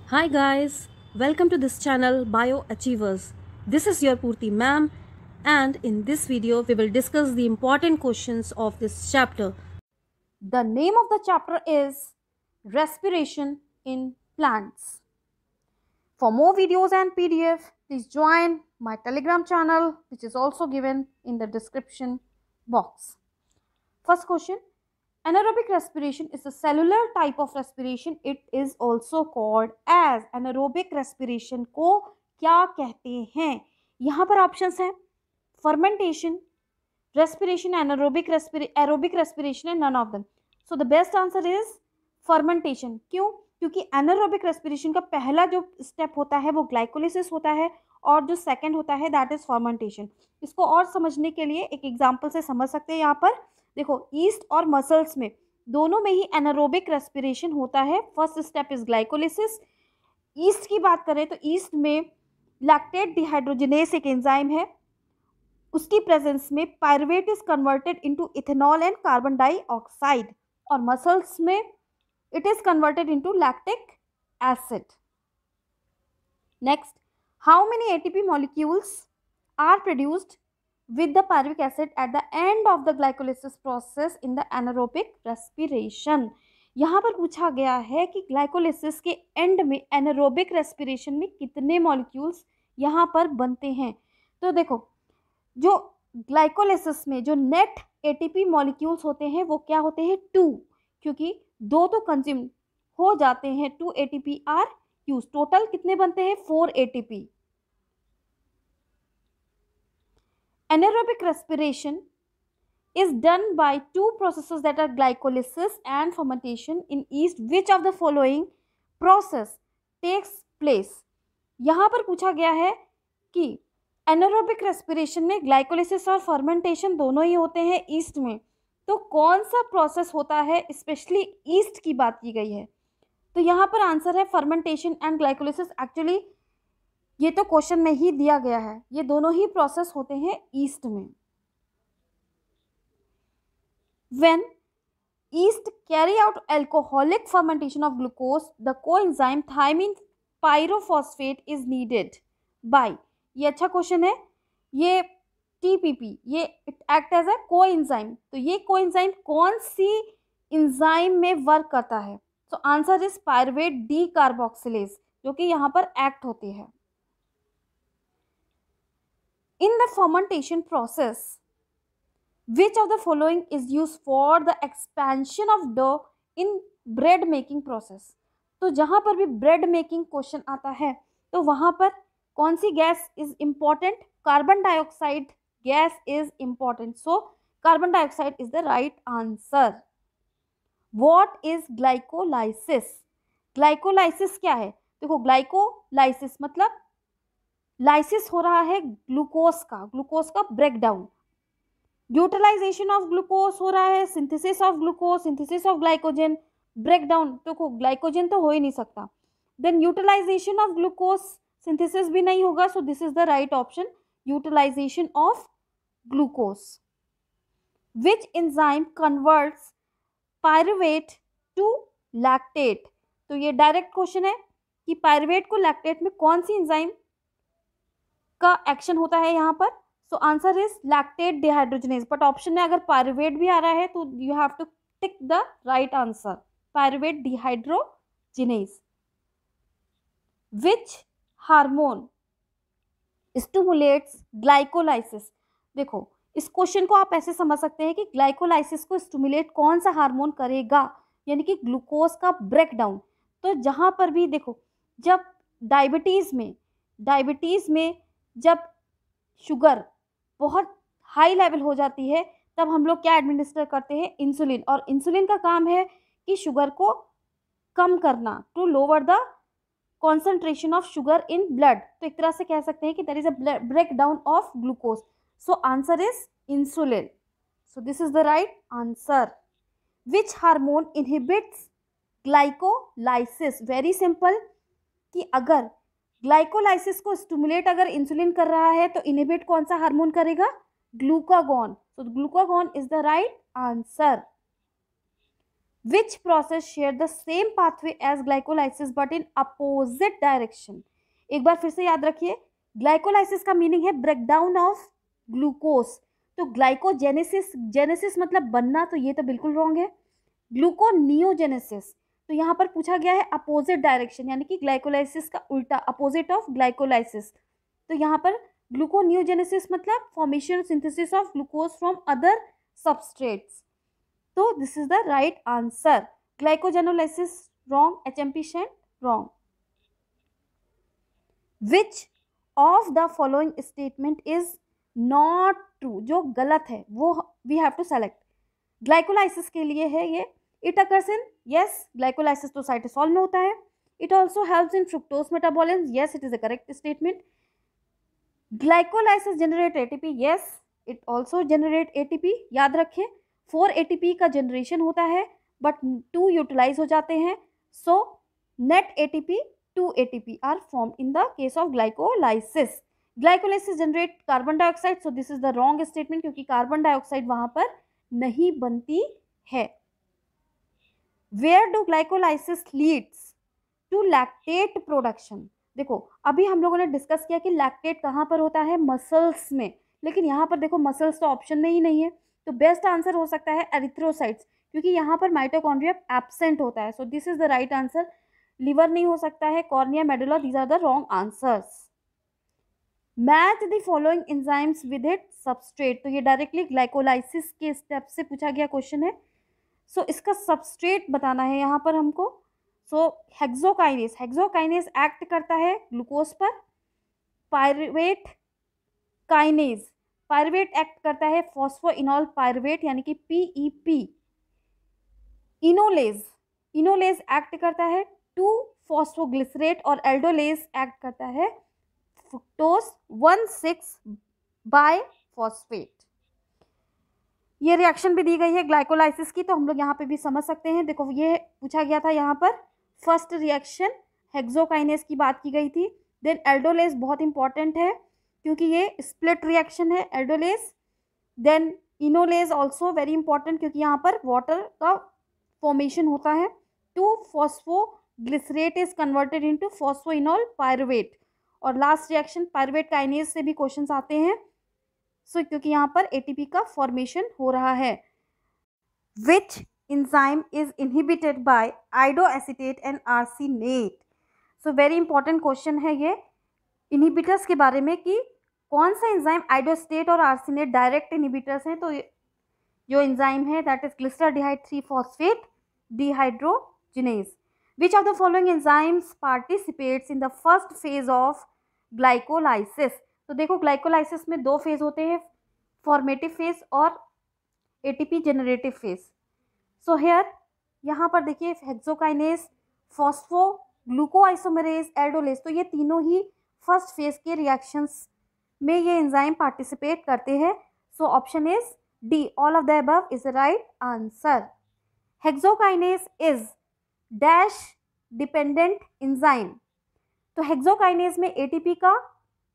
Hi guys, welcome to this channel Bio Achievers. This is your Purti ma'am, and in this video we will discuss the important questions of this chapter. The name of the chapter is Respiration in Plants. For more videos and PDF, please join my Telegram channel, which is also given in the description box. First question: anaerobic respiration is a cellular type of respiration. It is also called as anaerobic respiration को क्या कहते हैं? यहाँ पर options हैं fermentation, respiration, aerobic respiration and none of them. So the best answer is fermentation. क्यों? क्योंकि anaerobic respiration का पहला जो स्टेप होता है वो ग्लाइकोलिसिस होता है और जो सेकंड होता है दैट इज फर्मेंटेशन. इसको और समझने के लिए एक एग्जांपल से समझ सकते हैं. यहाँ पर देखो ईस्ट और मसल्स में दोनों में ही एनारोबिक रेस्पिरेशन होता है. First step is glycolysis. East की बात करें तो ईस्ट में लैक्टेट डिहाइड्रोजिनेस एक एंजाइम है. उसकी प्रेजेंस में pyruvate is converted into ethanol and carbon dioxide. और मसल्स में it is converted into lactic acid. Next, how many ATP molecules are produced with the pyruvic acid at the end of the glycolysis process in the anaerobic respiration. यहाँ पर पूछा गया है कि glycolysis के and में anaerobic respiration में कितने मॉलिक्यूल्स यहाँ पर बनते हैं. तो देखो जो ग्लाइकोलिसिस में जो नेट एटीपी मॉलिक्यूल्स होते हैं वो क्या होते हैं? 2, क्योंकि 2 तो कंज्यूम हो जाते हैं. 2 एटीपी आर यूज. टोटल कितने बनते हैं? 4 ATP. Anaerobic respiration is done by two processes that are glycolysis and fermentation in yeast. Which of the following process takes place? यहाँ पर पूछा गया है कि एनारोबिक रेस्पिरेशन में ग्लाइकोलिसिस और फर्मेंटेशन दोनों ही होते हैं ईस्ट में. तो कौन सा प्रोसेस होता है? स्पेशली ईस्ट की बात की गई है. तो यहाँ पर आंसर है फर्मेंटेशन एंड ग्लाइकोलिसिस. एक्चुअली ये तो क्वेश्चन में ही दिया गया है. ये दोनों ही प्रोसेस होते हैं ईस्ट में. When yeast carry out alcoholic fermentation of glucose, the coenzyme thymine pyrophosphate is needed by. ये अच्छा क्वेश्चन है. ये टीपीपी ये एक्ट एज ए कोएंजाइम. तो ये कोएंजाइम कौन सी एंजाइम में वर्क करता है? तो answer is pyruvate D carboxylase, जो कि यहाँ पर एक्ट होती है. In the fermentation process, which of the following is used for the expansion of dough in bread making process? तो जहाँ पर भी ब्रेड मेकिंग क्वेश्चन आता है तो वहाँ पर कौन सी gas is important? Carbon dioxide gas is important. So carbon dioxide is the right answer. What is glycolysis? Glycolysis क्या है? देखो ग्लाइकोलाइसिस मतलब लाइसिस हो रहा है ग्लूकोज का ब्रेकडाउन. यूटिलाइजेशन ऑफ ग्लूकोज हो रहा है, synthesis of glucose, synthesis of glycogen, breakdown. तो ग्लाइकोजन तो हो ही नहीं सकता. Then utilization of glucose, synthesis भी नहीं होगा. So this is the right option, utilization of glucose. Which enzyme converts pyruvate to lactate? तो ये डायरेक्ट क्वेश्चन है कि पायरुवेट को लैक्टेट में कौन सी एंजाइम का एक्शन होता है यहाँ पर. So answer is lactate dehydrogenase. But option में अगर पायरुवेट भी आ रहा है तो you have to tick the right answer, pyruvate dehydrogenase. Which hormone stimulates glycolysis? देखो इस क्वेश्चन को आप ऐसे समझ सकते हैं कि ग्लाइकोलाइसिस को स्टिमुलेट कौन सा हार्मोन करेगा, यानी कि ग्लूकोज का ब्रेकडाउन. तो जहाँ पर भी देखो जब डायबिटीज़ में जब शुगर बहुत हाई लेवल हो जाती है तब हम लोग क्या एडमिनिस्टर करते हैं? इंसुलिन. और इंसुलिन का काम है कि शुगर को कम करना, to lower the concentration of sugar in blood. तो एक तरह से कह सकते हैं कि there is a break down of glucose. So answer is insulin. So this is the right answer. Which hormone inhibits glycolysis? Very simple कि अगर ग्लाइकोलाइसिस को स्टिमुलेट अगर इंसुलिन कर रहा है तो इनहिबिट कौन सा हार्मोन करेगा? Glucagon. So glucagon is the right answer. Which process share the same pathway as glycolysis but in opposite direction? एक बार फिर से याद रखिए, ग्लाइकोलाइसिस का मीनिंग है ब्रेकडाउन ऑफ ग्लूकोज, तो ग्लाइकोजेनेसिस, जेनेसिस मतलब बनना, तो ये तो बिल्कुल रॉन्ग है। ग्लूकोनियोजेनेसिस, तो यहाँ पर पूछा गया है अपोजिट डायरेक्शन, यानी कि ग्लाइकोलाइसिस का उल्टा, अपोजिट ऑफ ग्लाइकोलाइसिस, तो यहाँ पर ग्लूकोनियोजेनेसिस मतलब formation synthesis of glucose from other substrates, तो this is the right answer. Glycogenolysis wrong, HMP shunt wrong. Which of the following statement is not true, जो गलत है वो we have to select. Glycolysis के लिए है ये, it occurs in, yes glycolysis तो साइटोसॉल में होता है। It also helps in fructose metabolism, yes it is a correct statement. Glycolysis generate ATP, yes it also generate ATP, याद रखें 4 एटीपी का जनरेशन होता है बट 2 यूटिलाइज हो जाते हैं, so net ATP 2 ATP are formed in the case of glycolysis. Glycolysis generate carbon dioxide, so this is the wrong statement, क्योंकि carbon dioxide वहां पर नहीं बनती है। Where do glycolysis leads to lactate production, देखो अभी हम लोगों ने डिस्कस किया कि लैक्टेट कहाँ पर होता है, मसल्स में, लेकिन यहाँ पर देखो मसल्स तो ऑप्शन में ही नहीं है, तो बेस्ट आंसर हो सकता है एरिथ्रोसाइट्स, क्योंकि यहाँ पर माइटोकॉन्ड्रिया एब्सेंट होता है, so this is the right answer. Liver नहीं हो सकता है, cornea, medulla, these are the wrong answers. Match the following enzymes with it substrate, तो ये डायरेक्टली ग्लाइकोलाइसिस के स्टेप से पूछा गया क्वेश्चन है, सो इसका सबस्ट्रेट बताना है यहाँ पर हमको। सो हेक्सोकाइनेस, हेक्सोकाइनेस एक्ट करता है ग्लूकोज पर। पायरुवेट काइनेज, पायरुवेट एक्ट करता है फॉस्फोइनॉल पायरुवेट यानी कि पीईपी। इनोलेज, इनोलेज एक्ट करता है 2 फॉस्फोग्लिसरेट, और एल्डोलेज एक्ट करता है फ्रुक्टोज 1,6 बाइफॉस्फेट। ये रिएक्शन भी दी गई है ग्लाइकोलाइसिस की, तो हम लोग यहाँ पे भी समझ सकते हैं। देखो ये पूछा गया था यहाँ पर, फर्स्ट रिएक्शन हेक्सोकाइनेस की बात की गई थी, देन एल्डोलेज बहुत इंपॉर्टेंट है क्योंकि ये स्प्लिट रिएक्शन है aldolase, then enolase also very important क्योंकि यहाँ पर वाटर का फॉर्मेशन होता है। 2 phosphoglycerate is converted into phosphoenol pyruvate, और लास्ट रिएक्शन पायरुवेट काइनेज से भी क्वेश्चंस आते हैं, सो क्योंकि यहाँ पर एटीपी का फॉर्मेशन हो रहा है। विच enzyme is inhibited by iodoacetate and arsenate, so very important question है ये इनहिबिटर्स के बारे में कि कौन सा एंजाइम आइडोस्टेट और आर्सेनेट डायरेक्ट इनहिबिटर्स हैं, तो जो एंजाइम है that is glyceraldehyde 3 phosphate dehydrogenase. Which of the following enzymes participates in the first phase of glycolysis, तो देखो ग्लाइकोलाइसिस में 2 फेज होते हैं, फॉर्मेटिव फेज और ATP generative phase. So here यहाँ पर देखिए हेक्सोकाइनेस, फॉस्फोग्लूकोआइसोमेरेज, एल्डोलेज, तो ये तीनों ही फर्स्ट फेज के रिएक्शंस में ये एंजाइम पार्टिसिपेट करते हैं, so option is D, all of the above is the right answer. Hexokinase is dash dependent enzyme, तो हेक्सोकाइनेस में एटीपी का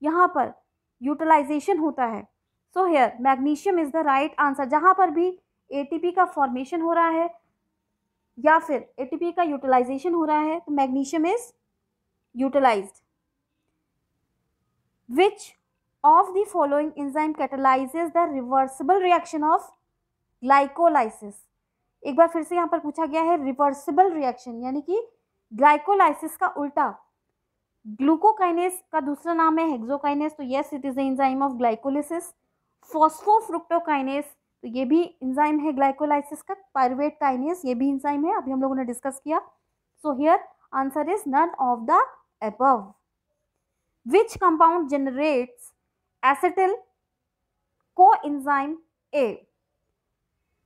यहाँ पर यूटिलाइजेशन होता है, so here magnesium is the right answer. जहाँ पर भी एटीपी का फॉर्मेशन हो रहा है या फिर एटीपी का यूटिलाइजेशन हो रहा है तो magnesium is utilised. Which of the following enzyme catalyses the reversible reaction of glycolysis, एक बार फिर से यहाँ पर पूछा गया है रिवर्सिबल रिएक्शन यानी कि ग्लाइकोलाइसिस का उल्टा। ग्लूकोकाइनेस का दूसरा नाम है हेक्सोकाइनेस, तो yes it is the enzyme of glycolysis. Phosphofructokinase, तो ये भी एंजाइम है ग्लाइकोलाइसिस का। पायरुवेट काइनेस, ये भी एंजाइम है, अभी हम लोगों ने डिस्कस किया, so here answer is none of the above. Which compound generates acetyl coenzyme A,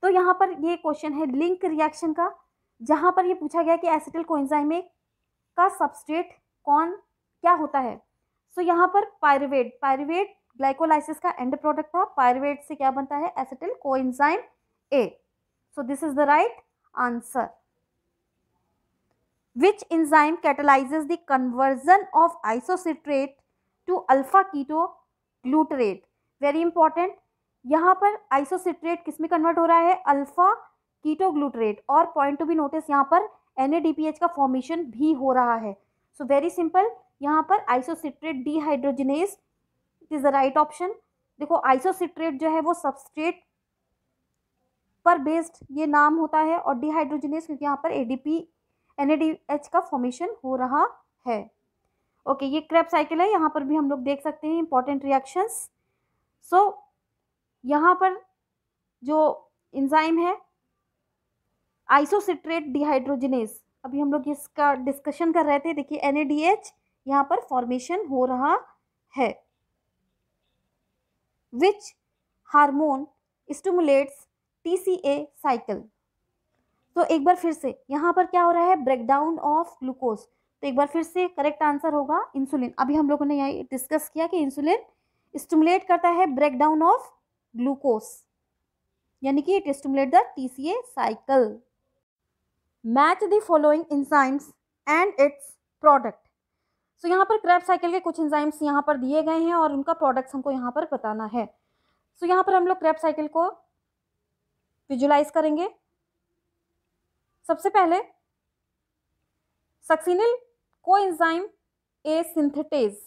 तो यहाँ पर ये क्वेश्चन है लिंक रिएक्शन का, जहाँ पर ये पूछा गया कि एसिटिल कोएंजाइम ए का सबस्ट्रेट कौन क्या होता है, सो यहाँ पर पायरुवेट, पायरुवेट ग्लाइकोलाइसिस का एंड प्रोडक्ट था, पायरुवेट से क्या बनता है acetyl coenzyme A, so this is the right answer. Which enzyme catalyses the conversion of isocitrate to alpha keto glutarate, very important, यहाँ पर आइसोसिट्रेट किस में कन्वर्ट हो रहा है, अल्फा कीटोग्लूटरेट, और पॉइंट टू बी नोटिस यहाँ पर NADPH का फॉर्मेशन भी हो रहा है। सो वेरी सिंपल, यहाँ पर isocitrate dehydrogenase it is the right option. देखो आइसोसिट्रेट जो है वो सबस्ट्रेट पर बेस्ड ये नाम होता है, और डिहाइड्रोजिनेज क्योंकि यहाँ पर NADH का फॉर्मेशन हो रहा है। ओके, ये क्रेब्स साइकिल है, यहाँ पर भी हम लोग देख सकते हैं इंपॉर्टेंट रिएक्शंस। सो यहाँ पर जो एंजाइम है आइसोसिट्रेट डिहाइड्रोजिनेज, अभी हम लोग इसका डिस्कशन कर रहे थे। देखिए NADH यहाँ पर फॉर्मेशन हो रहा है। विच हार्मोन स्टिमुलेट्स TCA साइकिल? तो एक बार फिर से यहाँ पर क्या हो रहा है, ब्रेकडाउन ऑफ ग्लूकोज। तो एक बार फिर से करेक्ट आंसर होगा इंसुलिन। अभी हम लोगों ने यहाँ डिस्कस किया कि इंसुलिन स्टिमुलेट करता है ब्रेकडाउन ऑफ ग्लूकोज, यानी कि it stimulate the TCA cycle. Match the following enzymes and its product. So यहाँ पर क्रेब्स साइकिल के कुछ एंजाइम्स यहाँ पर दिए गए हैं और उनका प्रोडक्ट्स हमको यहाँ पर बताना है। सो यहाँ पर हम लोग क्रेब्स साइकिल को विजुलाइज करेंगे। सबसे पहले सक्सिनिल कोएंजाइम ए सिंथेटेज,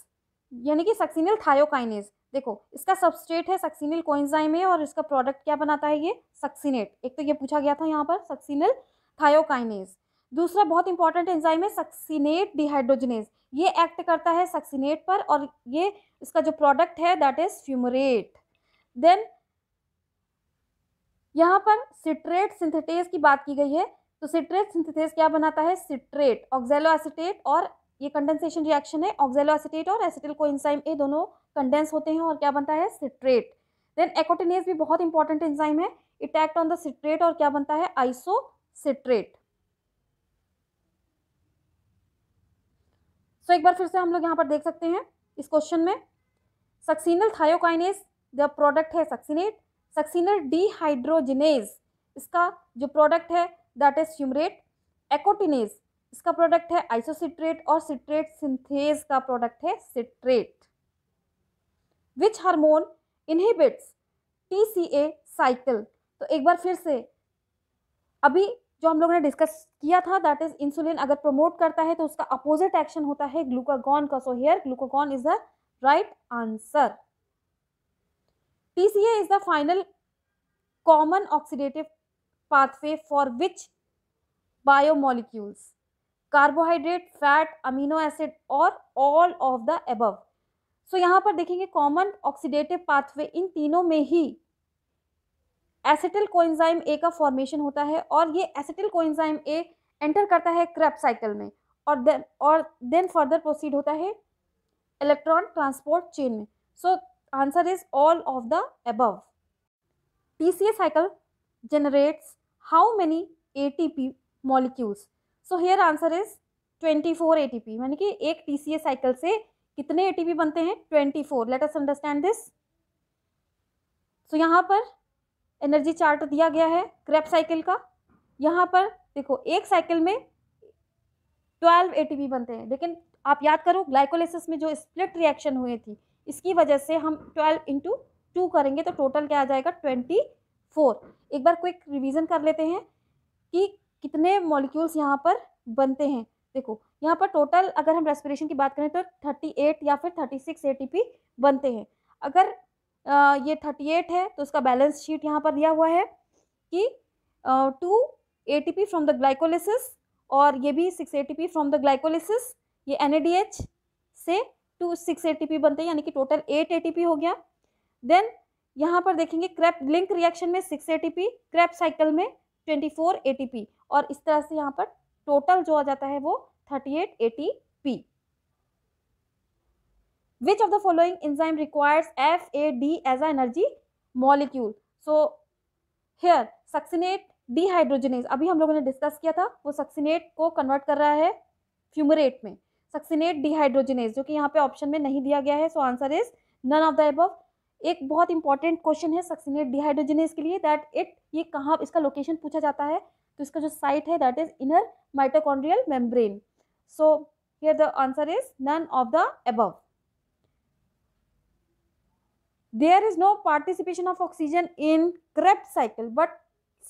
यानी कि सक्सिनिल थायोकाइनेज। देखो इसका सबस्ट्रेट है सक्सिनिल कोएंजाइम है और इसका प्रोडक्ट क्या बनाता है, ये सक्सिनेट। एक तो ये पूछा गया था यहाँ पर सक्सिनिल थायोकाइनेज। दूसरा बहुत इंपॉर्टेंट एंजाइम है सक्सिनेट डिहाइड्रोजिनेज, ये एक्ट करता है सक्सिनेट पर और ये इसका जो प्रोडक्ट है दैट इज फ्यूमरेट। देन यहाँ पर सिट्रेट सिंथेटेज की बात की गई है, तो सिट्रेट सिंथेटेज क्या बनाता है, सिट्रेट ऑक्सैलो एसीटेट, और ये कंडेंसेशन रिएक्शन है, ऑक्सैलो एसीटेट और एसिटिल कोएंजाइम ए दोनों कंडेंस होते हैं और क्या बनता है, सिट्रेट। देन एकोटिनेज भी बहुत इंपॉर्टेंट एंजाइम है, it act on the citrate और क्या बनता है, आइसोसिट्रेट। सो एक बार फिर से हम लोग यहाँ पर देख सकते हैं इस क्वेश्चन में, सक्सिनल थायोकाइनेज द प्रोडक्ट है सक्सिनेट, सक्सिनल डिहाइड्रोजिनेज इसका जो प्रोडक्ट है दैट इज फ्यूमरेट, एकोटिनेज इसका प्रोडक्ट है आइसोसिट्रेट और सिट्रेट सिंथेज का प्रोडक्ट है सिट्रेट। विच हार्मोन इनहिबिट्स TCA साइकिल? तो एक बार फिर से अभी जो हम लोगों ने डिस्कस किया था दैट इज इंसुलिन अगर प्रमोट करता है तो उसका अपोजिट एक्शन होता है ग्लूकागॉन का। So here glucagon is the right answer. TCA is the final common oxidative pathway for which biomolecules? Carbohydrate, fat, amino acid or all of the above? So यहाँ पर देखेंगे कॉमन ऑक्सीडेटिव पाथवे इन तीनों में ही acetyl coenzyme ए का formation होता है और ये एसिटिल कोएंजाइम ए एंटर करता है क्रेब्स साइकिल में और देन फर्दर प्रोसीड होता है इलेक्ट्रॉन ट्रांसपोर्ट चेन में। सो answer is all of the above. TCA cycle generates how many ATP molecules? So here answer is 24 ATP, यानी कि एक TCA cycle से कितने ATP बनते हैं, 24. Let us understand this. So यहाँ पर एनर्जी चार्ट दिया गया है क्रेब्स साइकिल का। यहाँ पर देखो एक साइकिल में 12 ATP बनते हैं, लेकिन आप याद करो ग्लाइकोलाइसिस में जो स्प्लिट रिएक्शन हुई थी इसकी वजह से हम 12 × 2 करेंगे तो टोटल क्या आ जाएगा, 24। एक बार क्विक रिवीजन कर लेते हैं कि कितने मॉलिक्यूल्स यहाँ पर बनते हैं। देखो यहाँ पर टोटल अगर हम रेस्पिरेशन की बात करें तो 38 या फिर 36 ATP बनते हैं। अगर ये 38 है तो उसका बैलेंस शीट यहाँ पर दिया हुआ है कि 2 ATP फ्रॉम द ग्लाइकोलिसिस और ये भी 6 ATP फ्रॉम द ग्लाइकोलिसिस, ये NADH से 6 ATP बनते हैं, यानी कि टोटल 8 ATP हो गया। देन यहाँ पर देखेंगे क्रेब लिंक रिएक्शन में 6 ATP, क्रेब साइकिल में 24 ATP और इस तरह से यहाँ पर टोटल जो आ जाता है वो 38 ATP। Which of the following enzyme requires FAD as an energy molecule? So here succinate dehydrogenase अभी हम लोगों ने डिस्कस किया था, वो सक्सिनेट को कन्वर्ट कर रहा है फ्यूमरेट में, सक्सिनेट डिहाइड्रोजिनेज जो कि यहाँ पे ऑप्शन में नहीं दिया गया है। So answer is none of the above. एक बहुत इंपॉर्टेंट क्वेश्चन है सक्सिनेट डिहाइड्रोजिनेज के लिए दैट ये कहाँ इसका लोकेशन पूछा जाता है, तो इसका जो साइट है that is inner mitochondrial membrane. So here the answer is none of the above. There is no participation of oxygen in Krebs cycle, but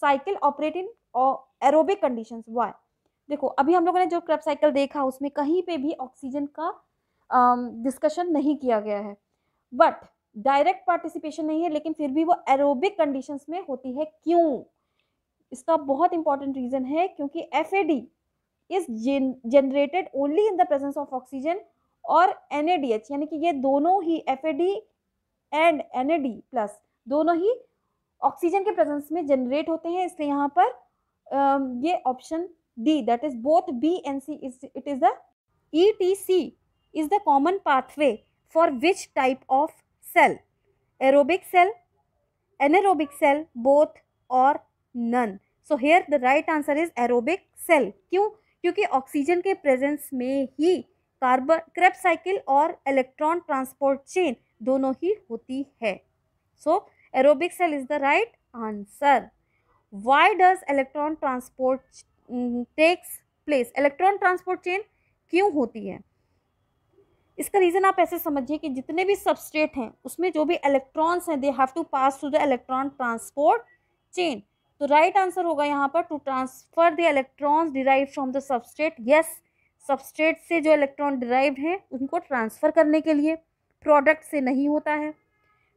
cycle operate in aerobic conditions, why? देखो अभी हम लोगों ने जो Krebs cycle देखा उसमें कहीं पे भी ऑक्सीजन का डिस्कशन नहीं किया गया है, बट डायरेक्ट पार्टिसिपेशन नहीं है, लेकिन फिर भी वो एरोबिक कंडीशंस में होती है। क्यों? इसका बहुत इंपॉर्टेंट रीजन है, क्योंकि FAD is generated only in the presence of oxygen और NADH, यानी कि ये दोनों ही FAD एंड NAD प्लस दोनों ही ऑक्सीजन के प्रेजेंस में जनरेट होते हैं। इसलिए यहाँ पर ये option D, that is both B and C, it is the ETC is the common pathway for which type of cell? Aerobic cell, anaerobic cell, both or none? So here the right answer is aerobic cell. क्यों? क्योंकि oxygen के presence में ही carbon Krebs cycle और electron transport chain दोनों ही होती है। So aerobic cell is the right answer. Why does electron transport takes place? Electron transport chain क्यों होती है? इसका रीज़न आप ऐसे समझिए कि जितने भी सबस्ट्रेट हैं उसमें जो भी इलेक्ट्रॉन्स हैं they have to pass through the electron transport chain. तो राइट आंसर होगा यहाँ पर to transfer the electrons derive from the substrate. Yes, substrate से जो इलेक्ट्रॉन डिराइव हैं उनको ट्रांसफ़र करने के लिए, प्रोडक्ट से नहीं होता है।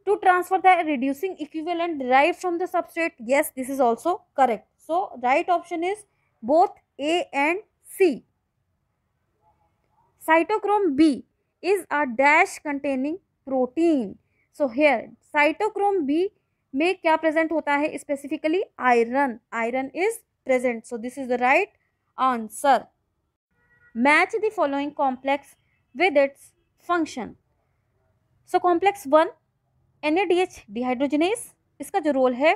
To transfer the reducing equivalent derive from the substrate, yes this is also correct. So right option is both A and C. Cytochrome B is a dash containing protein. So here cytochrome B में क्या present होता है? Specifically iron, iron is present. So this is the right answer. Match the following complex with its function. So complex 1 NADH dehydrogenase, इसका जो role है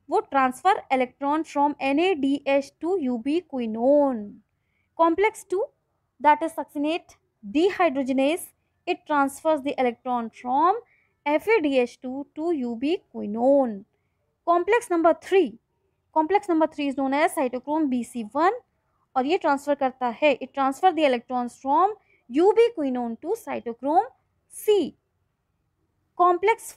वो transfer electron from NADH to ubiquinone. Complex 2 that is succinate dehydrogenase, it transfers the electron from FADH2 to ubiquinone. Complex number 3 is known as cytochrome BC1 और ये transfer करता है, it transfer the electrons from ubiquinone to cytochrome C. Complex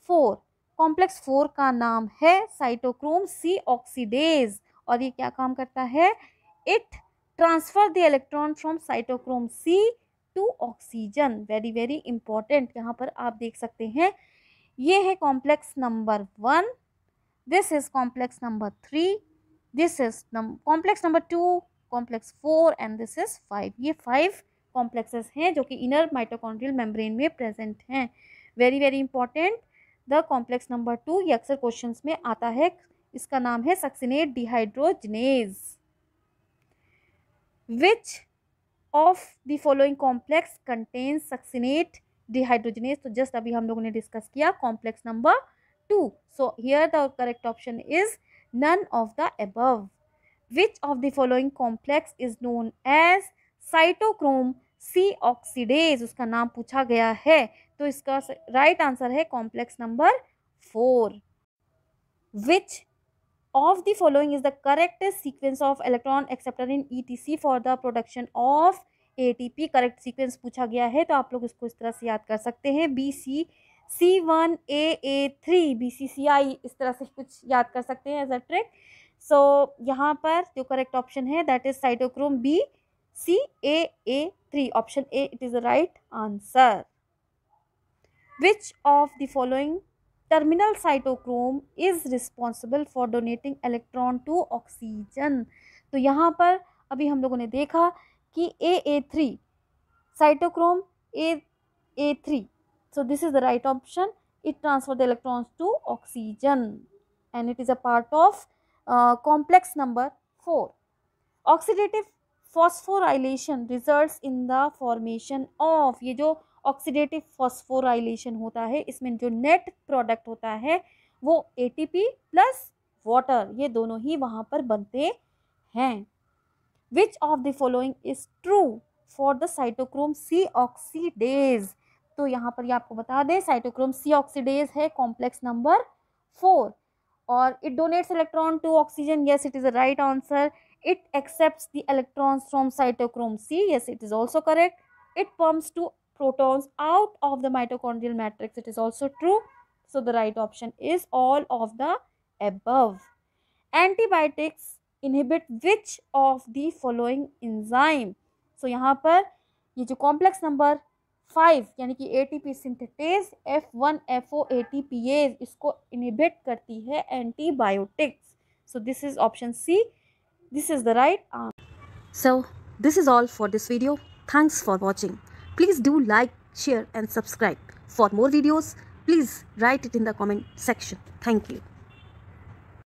4 का नाम है cytochrome C oxidase और ये क्या काम करता है? It transfer the electron from cytochrome C to oxygen. Very very important, यहाँ पर आप देख सकते हैं ये है complex number 1, this is complex number 3, this is complex number 2, complex 4 and this is 5। ये 5 कॉम्प्लेक्सेस हैं जो कि इनर माइटोकॉन्ड्रियल मेम्ब्रेन में प्रेजेंट हैं। Very very important, the complex number 2 ये अक्सर क्वेश्चंस में आता है, इसका नाम है succinate dehydrogenase. Which of the following complex contains succinate dehydrogenase? तो जस्ट अभी हम लोगों ने डिस्कस किया complex number 2। So here the correct option is none of the above. Which of the following complex is known as cytochrome C oxidase? उसका नाम पूछा गया है, तो इसका राइट आंसर है complex number 4। Which of the following is the correct sequence of electron acceptor in ETC for the production of ATP? Correct sequence पूछा गया है, तो आप लोग इसको इस तरह से याद कर सकते हैं, BCC1AA3 BCCI, इस तरह से कुछ याद कर सकते हैं एज अ ट्रिक। सो यहाँ पर जो करेक्ट ऑप्शन है that is cytochrome BCAA3, option A it is the right answer. Which of the following terminal cytochrome is responsible for donating electron to oxygen? तो यहाँ पर अभी हम लोगों ने देखा कि AA3 cytochrome AA3, so this is the right option, it transfer the electrons to oxygen and it is a part of complex number 4. Oxidative phosphorylation results in the formation of, ये जो ऑक्सीडेटिव फॉस्फोराइलेशन होता है इसमें जो net product होता है वो ATP plus water, ये दोनों ही वहाँ पर बनते हैं। Which of the following is true for the cytochrome C oxidase? तो यहाँ पर ये आपको बता दें साइटोक्रोम C ऑक्सीडेज है कॉम्प्लेक्स नंबर 4 और it donates electron to oxygen. Yes it is the right answer. It accepts the electrons from cytochrome C। Yes it is also correct. It pumps two protons out of the mitochondrial matrix, it is also true. So the right option is all of the above. Antibiotics inhibit which of the following enzyme. So यहाँ पर ये जो complex number 5 यानी कि ATP synthetase F1FO ATPase इसको inhibit करती है antibiotics. So this is option C, this is the right answer. So this is all for this video. Thanks for watching. Please do like, share and subscribe. For more videos, please write it in the comment section. Thank you.